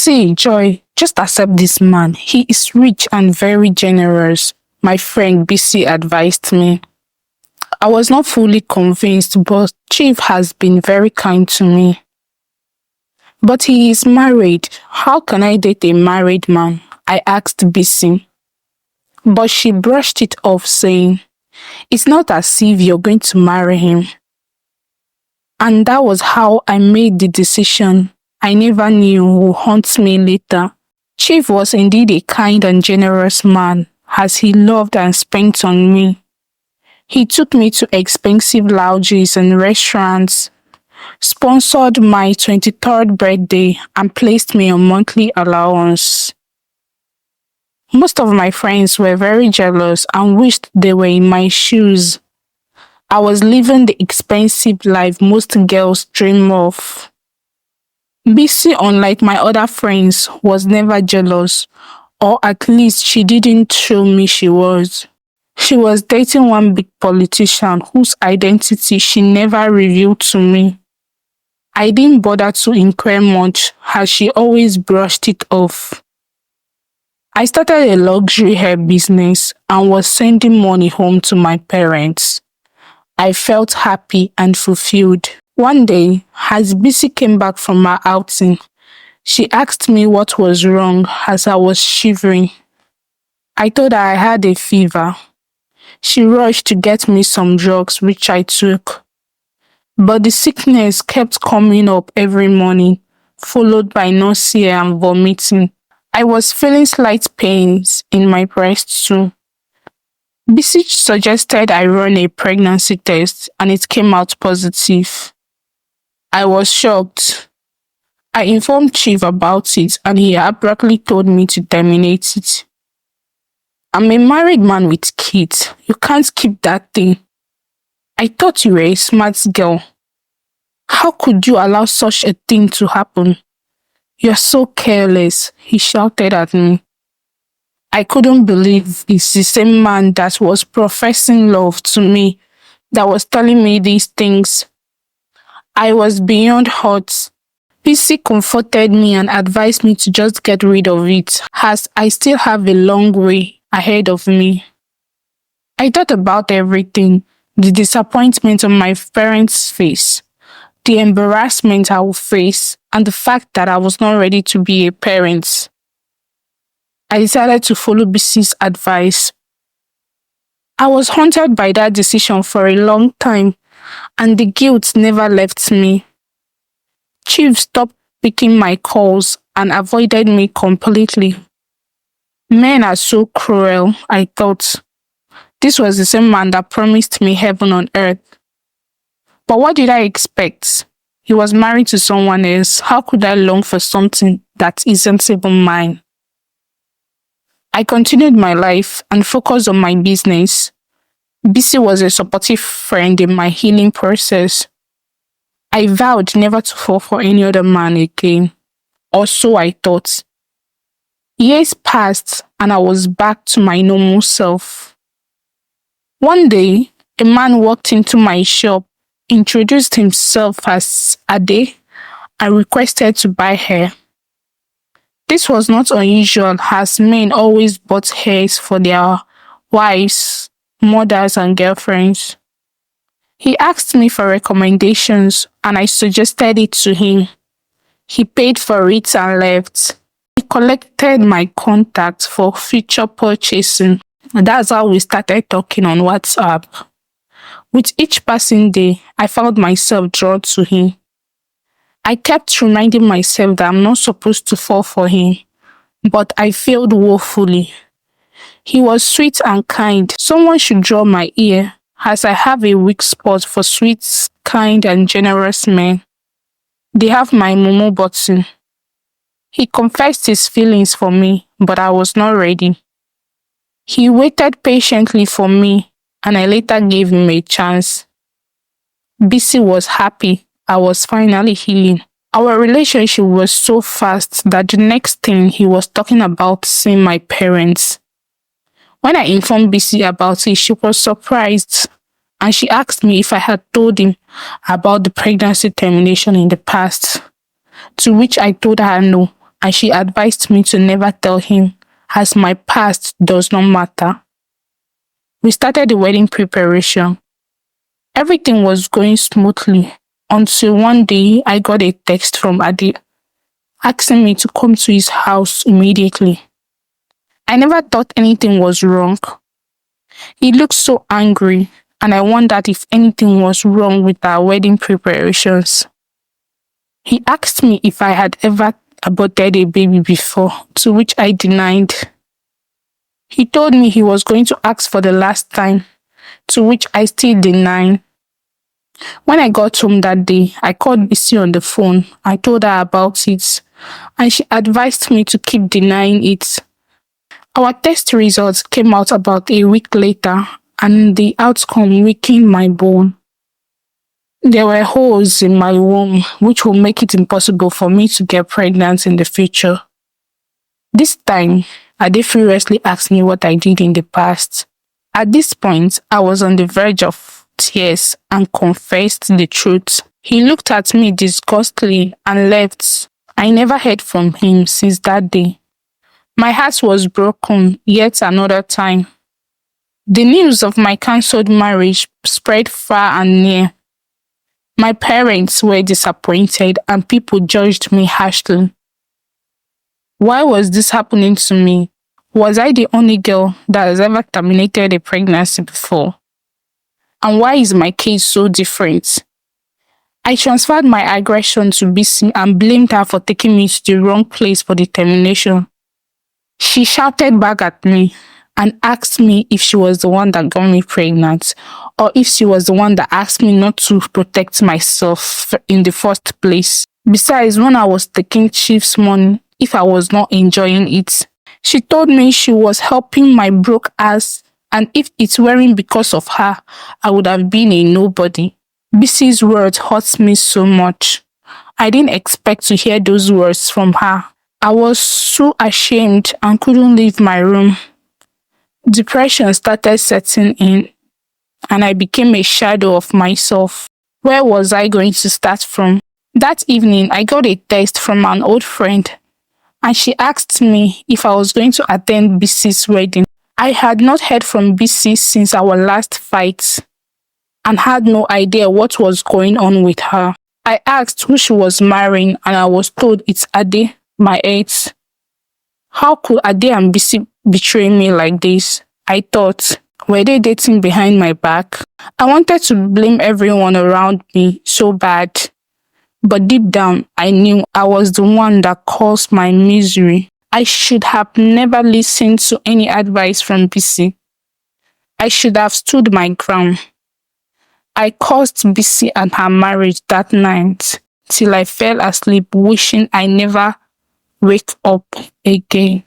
See, Joy, just accept this man. He is rich and very generous. My friend BC advised me. I was not fully convinced, but Chief has been very kind to me. But he is married. How can I date a married man? I asked BC. But she brushed it off, saying, it's not as if you're going to marry him. And that was how I made the decision I never knew would haunt me later. Chief was indeed a kind and generous man, as he loved and spent on me. He took me to expensive lounges and restaurants, sponsored my 23rd birthday, and placed me on monthly allowance. Most of my friends were very jealous and wished they were in my shoes. I was living the expensive life most girls dream of. BC, unlike my other friends, was never jealous, or at least she didn't show me she was. She was dating one big politician whose identity she never revealed to me. I didn't bother to inquire much, as she always brushed it off. I started a luxury hair business and was sending money home to my parents. I felt happy and fulfilled. One day, as BC came back from her outing, she asked me what was wrong as I was shivering. I told her I had a fever. She rushed to get me some drugs, which I took. But the sickness kept coming up every morning, followed by nausea and vomiting. I was feeling slight pains in my breast too. BC suggested I run a pregnancy test and it came out positive. I was shocked. I informed Chief about it and he abruptly told me to terminate it. I'm a married man with kids. You can't keep that thing. I thought you were a smart girl. How could you allow such a thing to happen? You're so careless, he shouted at me. I couldn't believe it's the same man that was professing love to me that was telling me these things. I was beyond hurt. BC comforted me and advised me to just get rid of it, as I still have a long way ahead of me. I thought about everything, the disappointment on my parents' face, the embarrassment I would face, and the fact that I was not ready to be a parent. I decided to follow BC's advice. I was haunted by that decision for a long time, and the guilt never left me. Chief stopped picking my calls and avoided me completely. Men are so cruel, I thought. This was the same man that promised me heaven on earth. But what did I expect? He was married to someone else. How could I long for something that isn't even mine? I continued my life and focused on my business. BC was a supportive friend in my healing process. I vowed never to fall for any other man again, or so I thought. Years passed and I was back to my normal self. One day, a man walked into my shop, introduced himself as Ade, and requested to buy hair. This was not unusual, as men always bought hairs for their wives, mothers, and girlfriends. He asked me for recommendations and I suggested it to him. He paid for it and left. He collected my contact for future purchasing. That's how we started talking on WhatsApp. With each passing day, I found myself drawn to him. I kept reminding myself that I'm not supposed to fall for him, but I failed woefully. He was sweet and kind. Someone should draw my ear, as I have a weak spot for sweet, kind, and generous men. They have my Momo button. He confessed his feelings for me, but I was not ready. He waited patiently for me, and I later gave him a chance. BC was happy. I was finally healing. Our relationship was so fast that the next thing he was talking about seeing my parents. When I informed BC about it, she was surprised and she asked me if I had told him about the pregnancy termination in the past, to which I told her no, and she advised me to never tell him, as my past does not matter. We started the wedding preparation. Everything was going smoothly until one day I got a text from Ade asking me to come to his house immediately. I never thought anything was wrong. He looked so angry, and I wondered if anything was wrong with our wedding preparations. He asked me if I had ever aborted a baby before, to which I denied. He told me he was going to ask for the last time, to which I still denied. When I got home that day, I called Bisi on the phone. I told her about it, and she advised me to keep denying it. Our test results came out about a week later, and the outcome weakened my bone. There were holes in my womb, which will make it impossible for me to get pregnant in the future. This time, Ade furiously asked me what I did in the past. At this point, I was on the verge of tears and confessed the truth. He looked at me disgustedly and left. I never heard from him since that day. My heart was broken yet another time. The news of my cancelled marriage spread far and near. My parents were disappointed and people judged me harshly. Why was this happening to me? Was I the only girl that has ever terminated a pregnancy before? And why is my case so different? I transferred my aggression to Bisi and blamed her for taking me to the wrong place for the termination. She shouted back at me and asked me if she was the one that got me pregnant, or if she was the one that asked me not to protect myself in the first place. Besides, when I was taking Chief's money, if I was not enjoying it, she told me she was helping my broke ass, and if it weren't because of her, I would have been a nobody. Bisi's words hurt me so much. I didn't expect to hear those words from her. I was so ashamed and couldn't leave my room. Depression started setting in, and I became a shadow of myself. Where was I going to start from? That evening, I got a text from an old friend, and she asked me if I was going to attend Bisi's wedding. I had not heard from Bisi since our last fight and had no idea what was going on with her. I asked who she was marrying, and I was told it's Ade, my ex. How could Ade and Bisi betray me like this? I thought, were they dating behind my back? I wanted to blame everyone around me so bad. But deep down, I knew I was the one that caused my misery. I should have never listened to any advice from Bisi. I should have stood my ground. I cursed Bisi and her marriage that night till I fell asleep wishing I never wake up again.